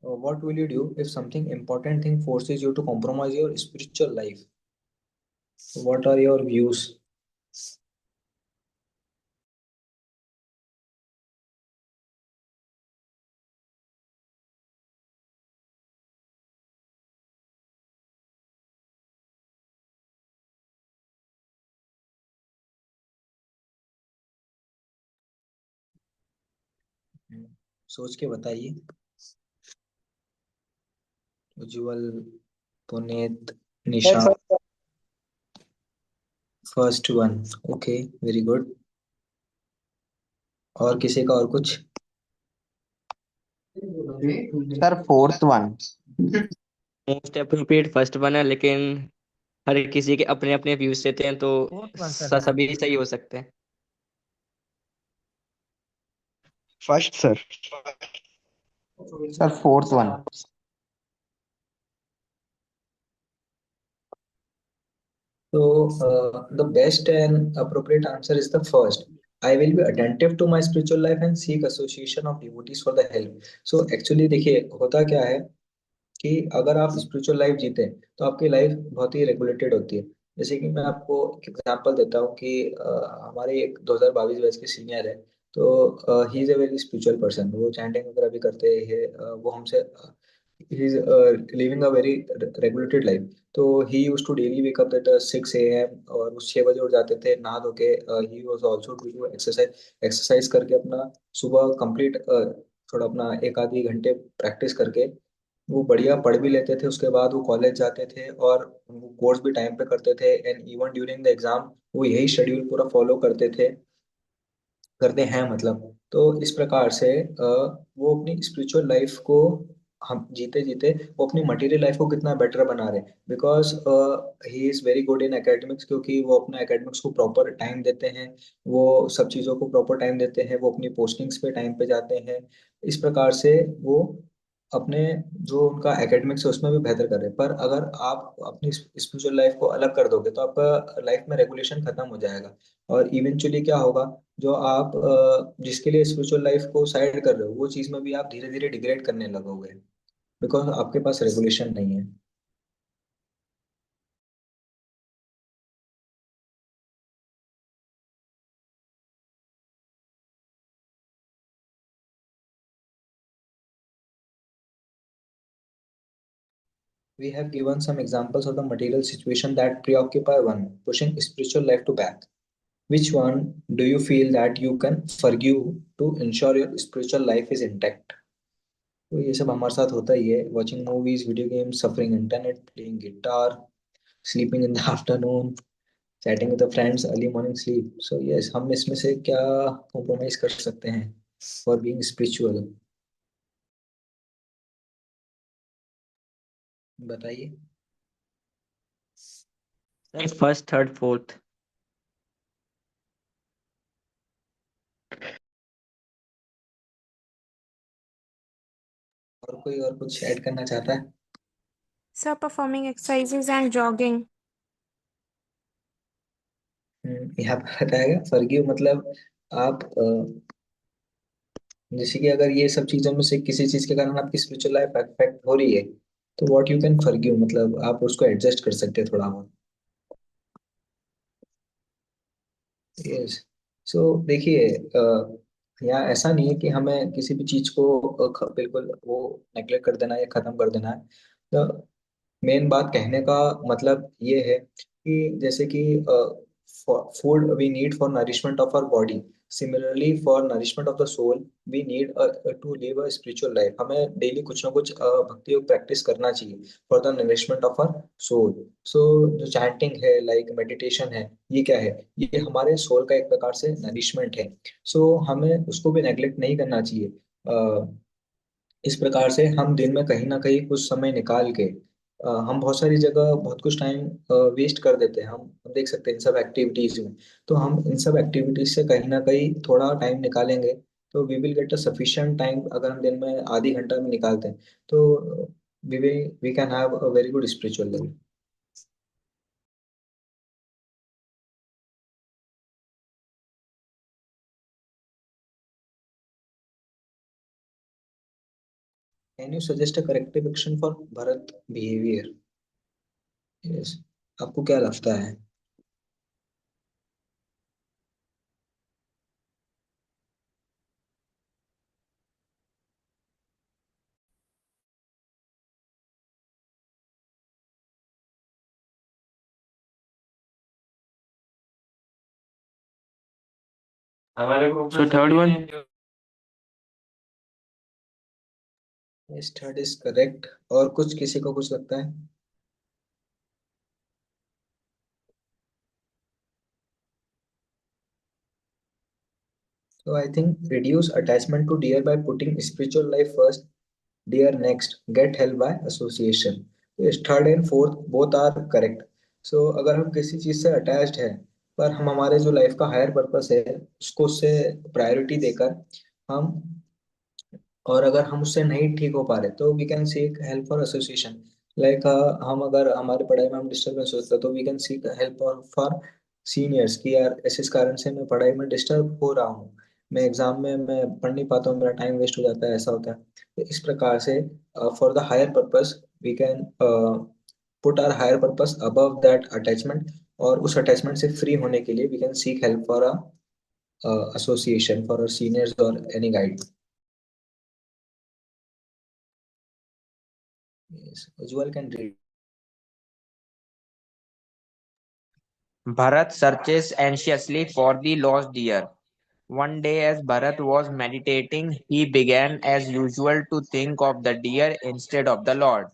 What will you do if something important thing forces you to compromise your spiritual life? What are your views? सोच के बताइए। Ujjwal, Puneet, Sir, Nisha. First one. Okay, very good. और किसी का और कुछ? Sir fourth one. Most appropriate first one है, लेकिन हर किसी के अपने अपने व्यूज रहते हैं, तो fourth one, sir. सभी सही हो सकते हैं। First sir. Sir fourth one. So, the best and appropriate answer is the first. I will be attentive to my spiritual life and seek association of devotees for the help. So, actually देखिए होता क्या है कि अगर आप spiritual life जीते हैं तो आपकी लाइफ बहुत ही रेगुलेटेड होती है। जैसे कि मैं आपको एक एग्जांपल देता हूँ कि हमारे एक 2022 बैच के सीनियर है, तो he is a very spiritual person. वो चैंटिंग वगैरह भी करते हैं। वो हमसे he is living a very regulated life. तो he use to daily wake up at 6 AM और वो 6 बजे उठ जाते थे नहा धो के। He was also do exercise. Exercise करके अपना सुबह कंप्लीट थोड़ा अपना एक आधी घंटे प्रैक्टिस करके वो बढ़िया पढ़ भी लेते थे। उसके बाद वो कॉलेज जाते थे और वो कोर्स भी टाइम पे करते थे। And even during the exam वो यही शेड्यूल पूरा फॉलो करते थे, करते हैं मतलब। तो इस प्रकार से वो अपनी स्पिरिचुअल लाइफ को हम जीते जीते वो अपनी मटेरियल लाइफ को कितना बेटर बना रहे हैं। Because he is very good in academics, क्योंकि वो अपना एकेडमिक्स को प्रॉपर टाइम देते हैं। वो सब चीज़ों को प्रॉपर टाइम देते हैं। वो अपनी पोस्टिंग्स पे टाइम पे जाते हैं। इस प्रकार से वो अपने जो उनका एकेडमिक्स है उसमें भी बेहतर कर रहे हैं। पर अगर आप अपनी स्पिरिचुअल लाइफ को अलग कर दोगे तो आपका लाइफ में रेगुलेशन खत्म हो जाएगा। और इवेंचुअली क्या होगा, जो आप जिसके लिए स्पिरिचुअल लाइफ को साइड कर रहे हो वो चीज में भी आप धीरे धीरे डिग्रेड करने लगोगे, बिकॉज आपके पास रेगुलेशन नहीं है। We have given some examples of the material situation that preoccupy one, pushing spiritual life to back. Which one do you feel that you can forgive to ensure your spiritual life is intact? तो ये सब हमारे साथ होता ही है। Watching movies, video games, suffering internet, playing guitar, sleeping in the afternoon, chatting with friends, early morning sleep. So yes, हम इसमें से क्या कॉम्प्रोमाइज कर सकते हैं फॉर बीइंग स्पिरिचुअल? बताइए। Sir first, third, fourth. और कोई और कुछ ऐड करना चाहता है? Sir, performing exercises and jogging. यहाँ पर बताएगा फॉरगिव मतलब आप जैसे कि अगर ये सब चीजों में से किसी चीज के कारण आपकी स्पिरिचुअल लाइफ अफेक्ट हो रही है तो व्हाट यू कैन फॉरगिव, मतलब आप उसको एडजस्ट कर सकते हैं थोड़ा बहुत। यस। सो देखिए, यहाँ ऐसा नहीं है कि हमें किसी भी चीज को बिल्कुल वो नेग्लेक्ट कर देना है या खत्म कर देना है। तो मेन बात कहने का मतलब ये है कि जैसे कि food we need for nourishment of our body, similarly for nourishment of the soul we need to live a spiritual life. हमें डेली कुछ ना कुछ भक्ति योग प्रैक्टिस करना चाहिए for the nourishment of our soul. So जो चैंटिंग है, like meditation है, ये क्या है? ये हमारे सोल का एक प्रकार से नरिशमेंट है। सो हमें उसको भी नेग्लेक्ट नहीं करना चाहिए। इस प्रकार से हम दिन में कहीं ना कहीं कुछ समय निकाल के हम बहुत सारी जगह बहुत कुछ टाइम वेस्ट कर देते हैं। हम देख सकते हैं इन सब एक्टिविटीज में। तो हम इन सब एक्टिविटीज से कहीं ना कहीं थोड़ा टाइम निकालेंगे तो we will get a sufficient time. अगर हम दिन में आधी घंटा में निकालते हैं तो we can have a very good spiritual life. Can you suggest a corrective action for Bharat behaviour? Yes, आपको क्या लगता है? So third one. Yes, third is correct. और कुछ किसी को कुछ लगता है? So I think reduce attachment to deer by putting spiritual life first, deer next, get help by association. Yes, third and fourth both are correct. So अगर हम किसी चीज से अटैच्ड है पर हम हमारे जो लाइफ का हायर पर्पस है उसको उससे प्रायोरिटी देकर हम, और अगर हम उससे नहीं ठीक हो पा रहे तो we can seek help for association. Like हम अगर हमारे पढ़ाई में हम डिस्टर्बेंस होता है तो we can seek help for seniors कि यार ऐसे इस कारण से मैं पढ़ाई में डिस्टर्ब हो रहा हूँ, मैं एग्जाम में मैं पढ़ नहीं पाता हूँ, मेरा टाइम वेस्ट हो जाता है, ऐसा होता है। तो इस प्रकार से for the higher purpose we can put our higher purpose above that attachment, और उस अटैचमेंट से फ्री होने के लिए we can seek help for a association, for our seniors or any guide. Yes, Ujjwal can read. Bharat searches anxiously for the lost deer. One day, as Bharat was meditating, he began as usual to think of the deer instead of the Lord.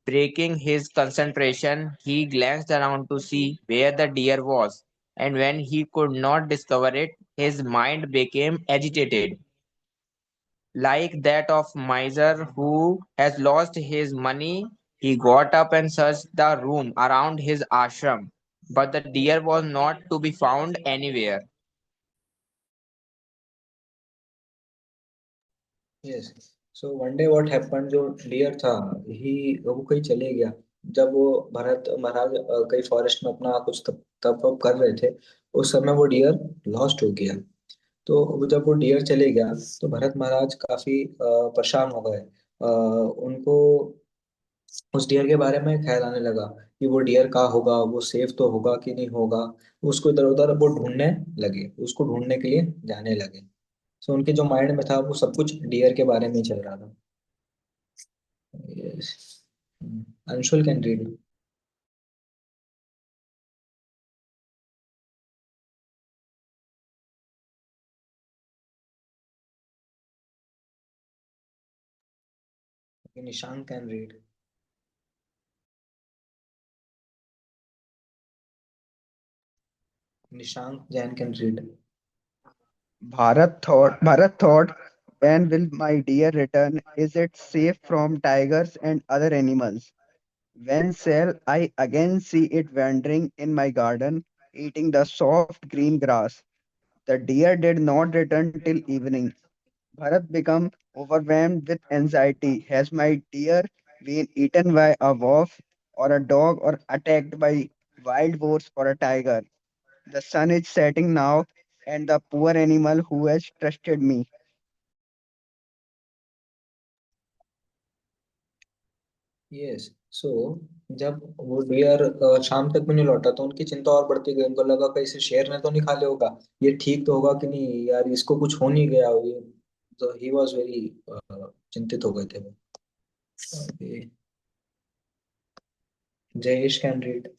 Breaking his concentration, he glanced around to see where the deer was, and when he could not discover it, his mind became agitated, like that of miser who has lost his money. He got up and searched the room around his ashram, but the deer was not to be found anywhere. Yes. So one day what happened, जो deer था ही वो कहीं चले गया। जब वो भरत महाराज कहीं forest में अपना कुछ तप तप वप कर रहे थे, उस समय वो डियर लॉस्ट हो गया। तो जब वो डियर चले गया तो भरत महाराज काफी परेशान हो गए। उनको उस डियर के बारे में ख्याल आने लगा कि वो डियर कहाँ होगा, वो सेफ तो होगा कि नहीं होगा। उसको इधर उधर वो ढूंढने लगे, उसको ढूंढने के लिए जाने लगे। सो उनके जो माइंड में था वो सब कुछ डियर के बारे में ही चल रहा था। Yes, Anshul can read. Nishank can read. Nishank Jain can read. Bharat thought, when will my deer return? Is it safe from tigers and other animals? When shall I again see it wandering in my garden, eating the soft green grass? The deer did not return till evening. Bharat became overwhelmed with anxiety. Has my deer been eaten by a wolf or a dog or attacked by wild boars or a tiger? The sun is setting now, and the poor animal who has trusted me. Yes. So जब वो dear शाम तक भी नहीं लौटा तो उनकी चिंता और बढ़ती गई। उनको लगा कहीं से शेर ने तो नहीं खा लिया होगा, ये ठीक तो होगा कि नहीं, यार इसको कुछ हो नहीं गया ये। तो ही वॉज वेरी चिंतित हो गए थे वो। Okay. Jayesh can read.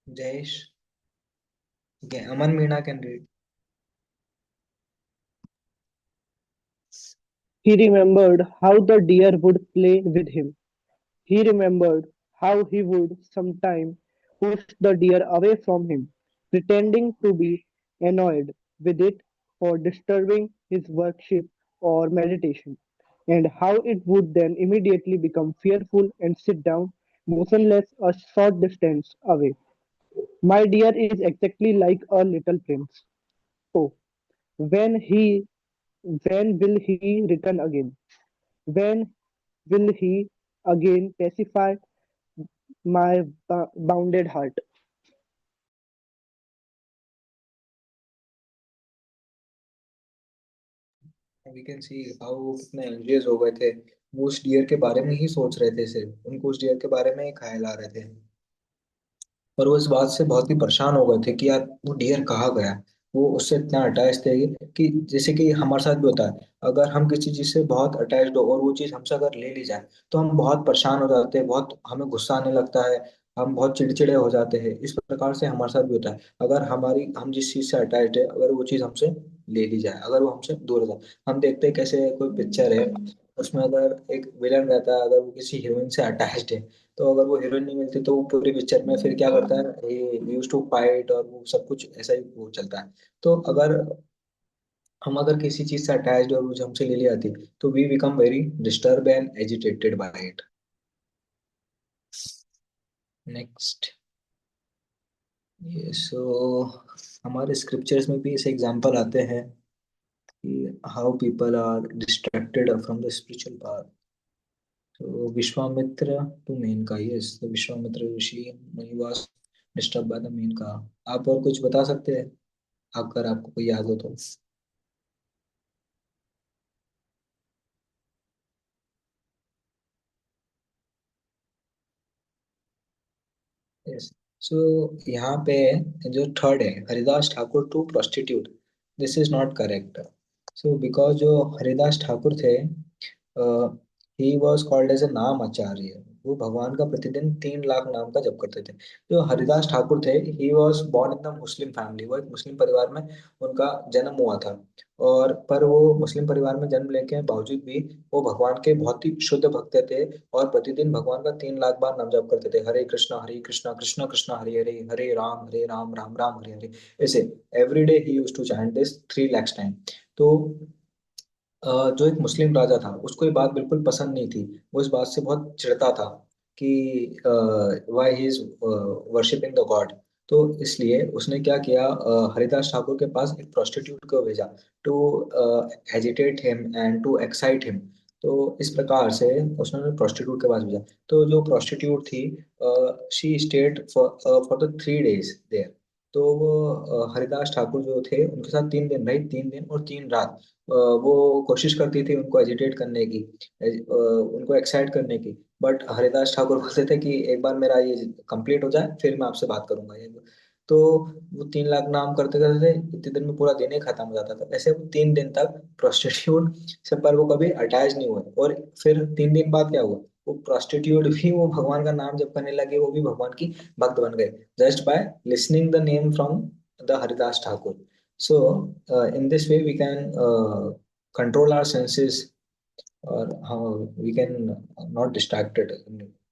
Jayesh. Okay, Aman Meena can read. He remembered how the deer would play with him. He remembered how he would sometimes push the deer away from him, pretending to be annoyed with it for disturbing his worship or meditation, and how it would then immediately become fearful and sit down motionless a short distance away. My deer is exactly like a little prince. Oh, when he When will he return again? When will he again pacify my bounded heart? We can see how वो कितने एंग्रियस हो गए थे। वो उस dear के बारे में ही सोच रहे थे, सिर्फ उनको उस डियर के बारे में ही ख्याल आ रहे थे। और वो इस बात से बहुत ही परेशान हो गए थे कि यार वो डियर कहाँ गया। वो उससे इतना अटैच थे कि जैसे कि हमारे साथ भी होता है, अगर हम किसी चीज से बहुत अटैच्ड हो और वो चीज हमसे अगर ले ली जाए तो हम बहुत परेशान हो जाते हैं, बहुत हमें गुस्सा आने लगता है, हम बहुत चिड़चिड़े हो जाते हैं। इस प्रकार से हमारे साथ भी होता है, अगर हम जिस चीज से अटैच्ड है अगर वो चीज हमसे ले ली जाए, अगर वो हमसे दूर हो जाए। हम देखते हैं कैसे कोई पिक्चर है, उसमें अगर एक विलन रहता है, अगर वो किसी हीरोइन से अटैच्ड है, तो अगर वो हीरोइन नहीं मिलती तो वो पूरी पिक्चर में फिर क्या करता है, ये यूज टू फाइट और वो सब कुछ ऐसा ही वो चलता है। तो अगर हम अगर किसी चीज से अटैच्ड और वो हमसे ले ली आती तो we become very disturb and agitated by it. Next, ये सो हमारे स्क्रिप्चर्स में भी ऐसे एग्जांपल आते हैं कि how people are distracted from the spiritual path. तो विश्वामित्र टू मेनका, यस, तो Vishwamitra rishi was disturb by the Menaka. आप और कुछ बता सकते हैं अगर आपको कोई याद हो तो? यस, सो यहाँ पे जो थर्ड है, Haridas Thakur to prostitute, this is not correct. So because जो हरिदास ठाकुर थे, he was called as a Namacharya. वो भगवान का प्रतिदिन 3 लाख नाम का जप करते थे। जो हरिदास ठाकुर थे, he was born in the Muslim family, वो एक मुस्लिम परिवार में उनका जन्म हुआ था। और पर वो मुस्लिम परिवार में जन्म लेके बावजूद भी वो भगवान के बहुत ही शुद्ध भक्त थे। और प्रतिदिन भगवान का 3 लाख बार नाम जप करते थे, हरे कृष्णा कृष्ण कृष्ण हरे हरे, हरे राम राम राम हरे हरे। ऐसे every day he use to chant this 3 lakhs time. तो जो एक मुस्लिम राजा था उसको ये बात बिल्कुल पसंद नहीं थी। वो इस बात से बहुत चिढ़ता था कि why he is worshipping the God. तो इसलिए उसने क्या किया, हरिदास ठाकुर के पास एक प्रोस्टिट्यूट को भेजा to agitate him and to excite him. तो इस प्रकार से उसने प्रोस्टिट्यूट के पास भेजा। तो जो प्रोस्टिट्यूट थी, she stayed for the 3 days there. तो वो हरिदास ठाकुर जो थे उनके साथ 3 दिन रही, 3 दिन और 3 रात। वो कोशिश करती थी उनको एजिटेट करने की, उनको एक्साइट करने की। बट हरिदास ठाकुर बोलते थे कि एक बार मेरा ये कंप्लीट हो जाए फिर मैं आपसे बात करूंगा ये। तो वो 3 लाख नाम करते करते इतने दिन में पूरा दिन ही खत्म हो जाता था। ऐसे वो 3 दिन तक प्रोस्टिट्यूट से पर वो कभी अटैच नहीं हुए। और फिर 3 दिन बाद क्या हुआ, वो प्रोस्टिट्यूट भी वो भगवान का नाम जप करने लगे, वो भी भगवान की भक्त बन गए, just by listening the name from the Haridas Thakur. So, in this way, we can control our senses, or how we can not distracted.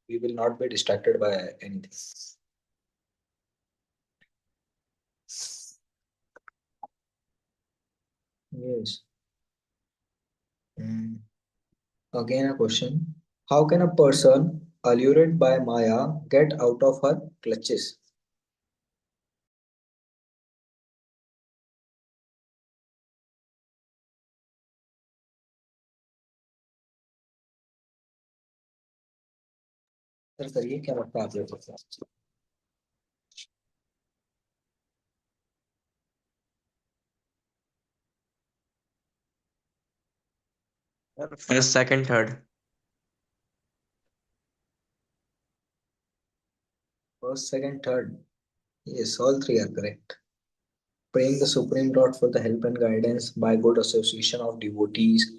We will not be distracted by anything. Yes. Mm. Again, a question: how can a person allured by Maya get out of her clutches? Sir करिए, क्या लगता है आप लोगों को? First, second, third. First, second, third. Yes, all three are correct. Praying the Supreme Lord for the help and guidance by good association of devotees,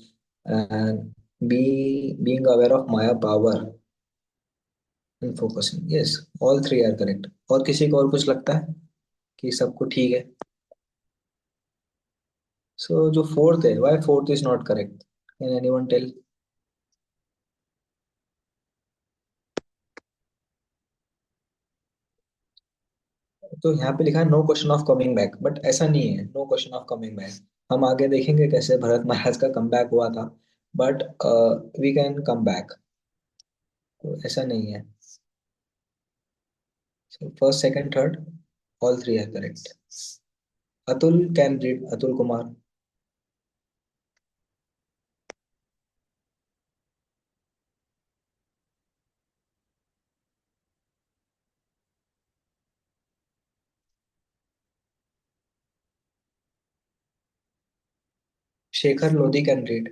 and being aware of Maya power and focusing. Yes, all three are correct. और किसी को और कुछ लगता है कि सबको ठीक है? So जो fourth है, why fourth is not correct? Can anyone tell? तो यहाँ पे लिखा है no question of coming back, but ऐसा नहीं है no question of coming back. हम आगे देखेंगे कैसे भरत महाराज का कम बैक हुआ था, but we can come back. तो ऐसा नहीं है। So first, second, third, all three are correct. Atul can read. Atul Kumar. Shekhar Lodhi can read.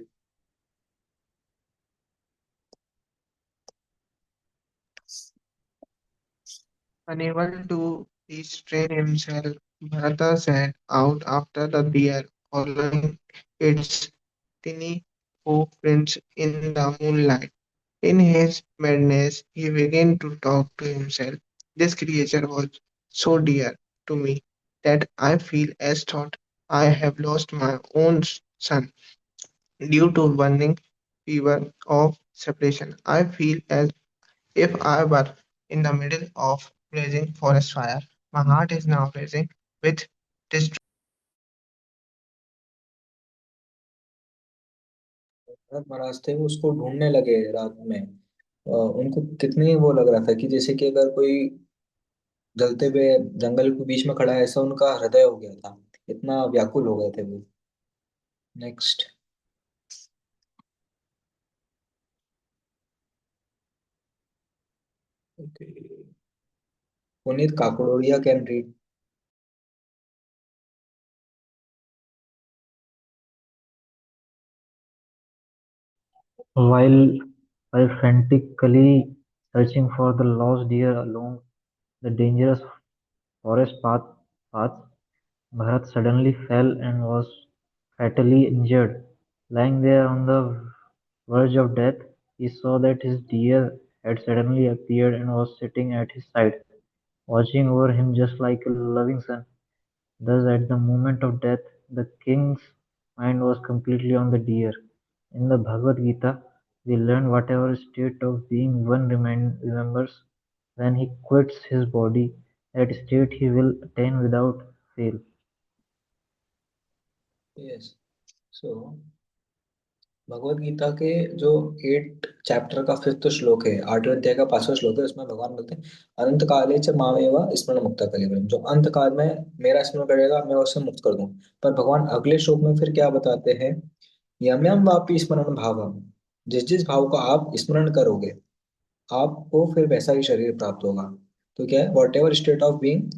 Unable to restrain himself, Bharata set out after the deer, following its tiny footprints in the moonlight. In his madness, he began to talk to himself. This creature was so dear to me that I feel as thought I have lost my own son due to burning fever of separation. I feel as if I were in the middle of blazing forest fire. My heart is now racing with distress. Bharat महाराज थे वो उसको ढूंढने लगे रात में। उनको कितनी वो लग रहा था कि जैसे कि अगर कोई जलते हुए जंगल के बीच में खड़ा है, ऐसा उनका हृदय हो गया था। इतना व्याकुल हो गए थे वो। Next. Puneet Kakodia can read. While while frantically searching for the lost deer along the dangerous forest paths, Bharat suddenly fell and was fatally injured. Lying there on the verge of death, he saw that his deer had suddenly appeared and was sitting at his side, watching over him just like a loving son. Thus, at the moment of death, the king's mind was completely on the deer. In the Bhagavad Gita, we learn whatever state of being one remembers when he quits his body, that state he will attain without fail. Yes. So Bhagavad Gita के जो 8 chapter का 5th श्लोक है, 8वें अध्याय का 5वां श्लोक है, उसमें भगवान बोलते हैं अनंत काले च मामेव स्मरण मुक्ता कलेवरम। जो अंत काल में मेरा स्मरण करेगा, मैं उससे मुक्त कर दूं। पर भगवान अगले श्लोक में फिर क्या बताते हैं? यम यम वापि स्मरण भावम। जिस जिस भाव का आप स्मरण करोगे, आपको फिर वैसा ही शरीर प्राप्त होगा। तो क्या है? Whatever state of being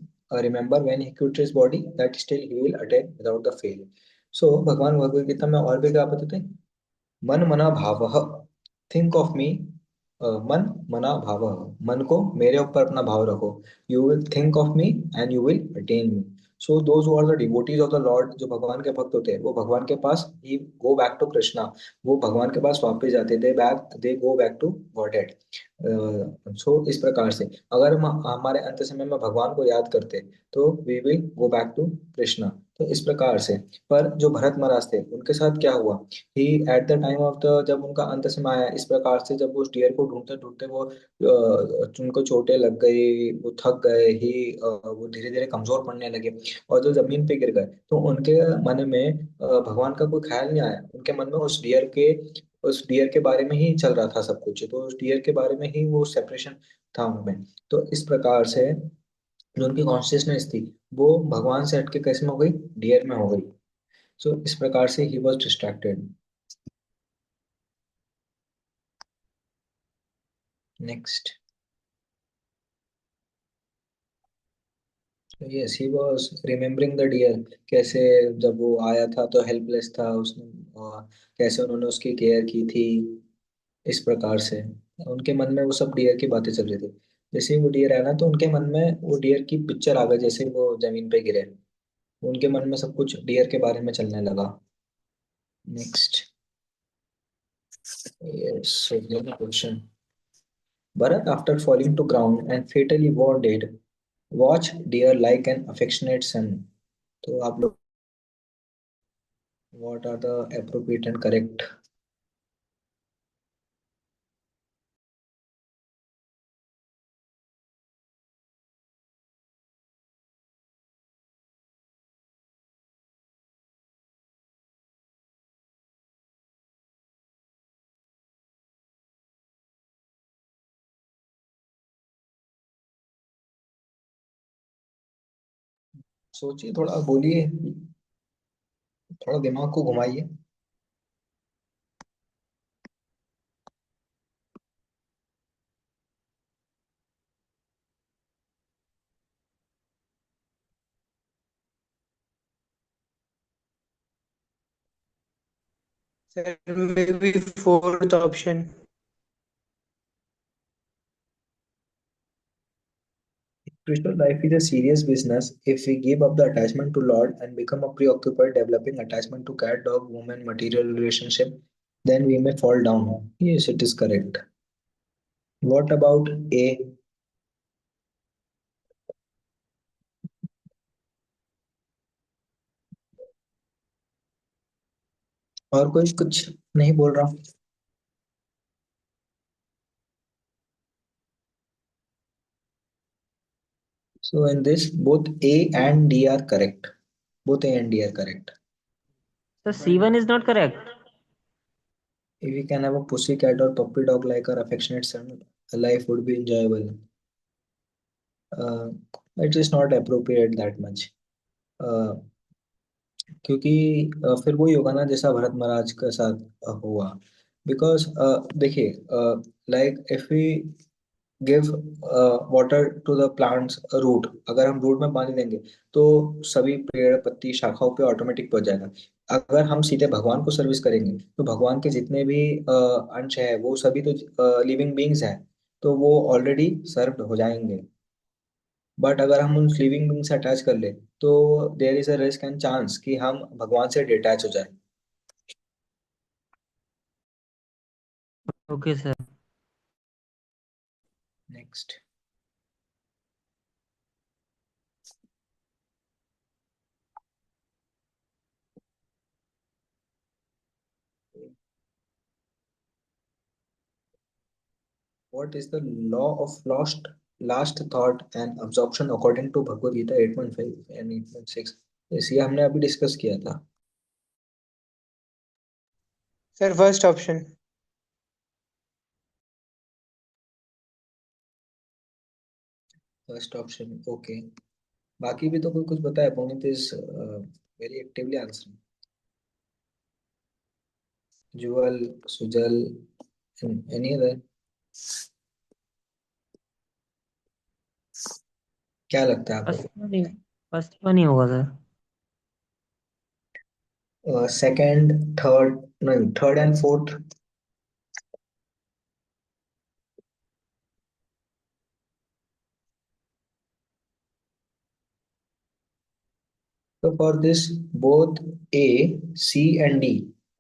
remember when he quit his body, that still he will attain without the fail. So भगवान भगवद गीता में और भी क्या बताते हैं? मन मना भाव, थिंक ऑफ मी। मन मना भाव, मन को मेरे ऊपर अपना भाव रखो। You will think of me and you will attain me. So those who are the devotees of the Lord, जो भगवान के भक्त होते हैं, वो भगवान के पास ही गो बैक टू कृष्णा। वो भगवान के पास वापस जाते, they go back to God. सो इस प्रकार से अगर हम हमारे अंत समय में भगवान को याद करते, तो we will go back to Krishna. तो इस प्रकार से। पर जो भरत महाराज थे, उनके साथ क्या हुआ? He at the time of the, जब उनका अंत समय आया, इस प्रकार से जब वो उस डियर को ढूंढते ढूंढते वो उनको चोटें लग गई, वो थक गए ही, वो धीरे धीरे कमजोर पड़ने लगे और जो जमीन पे गिर गए, तो उनके मन में भगवान का कोई ख्याल नहीं आया। उनके मन में उस डियर के बारे में ही चल रहा था सब कुछ। तो उस डियर के बारे में ही वो सेपरेशन था उनमें। तो इस प्रकार से जो उनकी कॉन्शियसनेस थी, वो भगवान से हटके कैसे में हो गई? डियर में हो गई। सो इस प्रकार से he was distracted. Next. Yes, he was remembering the deer. कैसे जब वो आया था तो हेल्पलेस था उसने, कैसे उन्होंने उसकी केयर की थी। इस प्रकार से उनके मन में वो सब डियर की बातें चल रही थी। जैसे ही वो डियर आया ना, तो उनके मन में वो डियर की पिक्चर आ गई। जैसे ही वो जमीन पे गिरे, उनके मन में सब कुछ डियर के बारे में चलने लगा। Next. Yes, question. Bharat, after falling to ground and fatally wounded, watched deer like an affectionate son. तो आप लोग, what are the appropriate and correct? सोचिए, थोड़ा बोलिए, थोड़ा दिमाग को घुमाइए। Sir, maybe fourth option. Spiritual life is a serious business. If we give up the attachment to Lord and become a preoccupied developing attachment to cat, dog, woman, material relationship, then we may fall down. Yes, it is correct. What about A? और कोई कुछ नहीं बोल रहा? So in this, both A and D are correct. Both A and D are correct. So C1 is not correct. If we can have a pussy cat or puppy dog like our affectionate son, life would be enjoyable. It is not appropriate that much. क्योंकि फिर वही होगा ना जैसा भरत महाराज के साथ हुआ. Because देखिए, like if we give water to the plants root, अगर हम रूट में पानी देंगे तो सभी पेड़ पत्ती शाखाओं पे ऑटोमेटिक पहुंच जाएगा. अगर हम सीधे भगवान को सर्विस करेंगे तो भगवान के जितने भी अंश है वो सभी तो लिविंग बींग्स हैं, तो वो ऑलरेडी सर्व्ड हो जाएंगे. बट अगर हम उन लिविंग बींग से अटैच कर ले तो there is a risk and chance कि हम भगवान से डिटैच हो जाए. Okay, sir. Next. What is the law of last thought and absorption according to Bhagavad Gita 8.5 and 8.6? ये हमने अभी डिस्कस किया था. Sir, first option. First option, okay. बाकी भी तो कोई कुछ बताया. Puneet is very actively answering. Jewel, Sujal, any other? क्या लगता है आपको? फर्स्ट वन ही होगा सर. सेकंड, थर्ड, नहीं, third and fourth. So for this, both A, C, and D,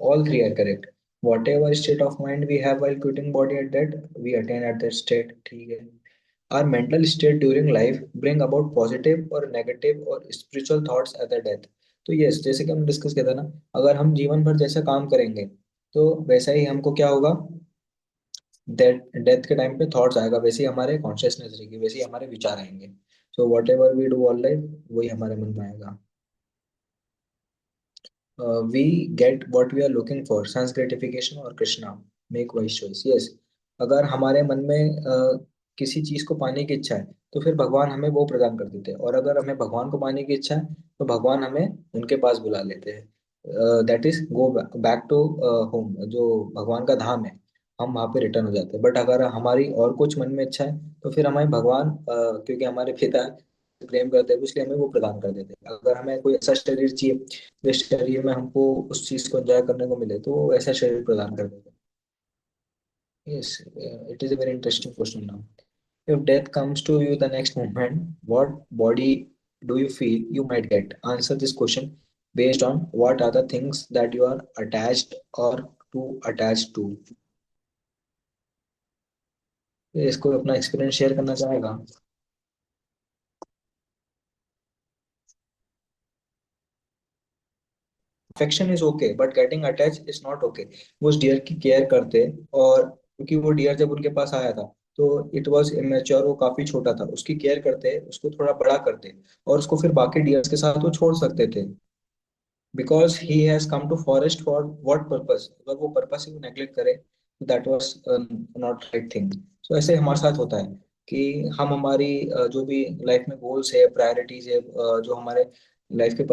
all three are correct. Whatever state of mind we have while quitting body at that, we attain at that state. ठीक है. Our mental state during life bring about positive or negative or spiritual thoughts at the death. तो yes, जैसे कि हम discuss किया था ना, अगर हम जीवन भर जैसा काम करेंगे तो वैसा ही हमको क्या होगा, डेथ के टाइम पे थॉट्स आएगा, वैसे ही हमारे कॉन्शियसनेस रहेगी, वैसे ही हमारे विचार आएंगे. So whatever we do all life वही हमारे मन में आएगा. We get what we are looking for, sense gratification or Krishna, make wise choice. Yes, अगर हमारे मन में किसी चीज को पाने की इच्छा है तो फिर भगवान हमें वो प्रदान कर देते हैं, और अगर हमें भगवान को पाने की इच्छा है तो भगवान हमें उनके पास बुला लेते हैं. That is go back to home, जो भगवान का धाम है, हम वहाँ पे रिटर्न हो जाते हैं. बट अगर हमारी और कुछ मन में इच्छा है तो फिर हमें भगवान क्योंकि हमारे पिता प्रेम करते हैं इसलिए हमें वो प्रदान कर देते हैं. अगर हमें कोई ऐसा शरीर चाहिए जिस शरीर में हमको उस चीज को एंजॉय करने को मिले तो वो ऐसा शरीर प्रदान कर देते हैं. Yes, it is a very interesting question now. If death comes to you the next moment, what body do you feel you might get? Answer this question based on what are the things that you are attached or too attached to. इसको अपना experience share करना चाहेगा? Affection is okay but getting attach is not okay. वो उस dear की care करते, और क्योंकि वो डियर जब उनके पास आया था तो इट वाज इमेच्योर, वो काफी छोटा था, उसकी केयर करते, उसको थोड़ा बड़ा करते और उसको फिर बाकी डियर्स के साथ वो छोड़ सकते थे. Because he has come to forest for what purpose, अगर वो पर्पस ही वो नेग्लेक्ट करे that was not right thing. So ऐसे हमारे साथ होता है कि हम हमारी जो भी लाइफ में गोल्स है, प्रायोरिटीज है, जो हमारे लाइफ के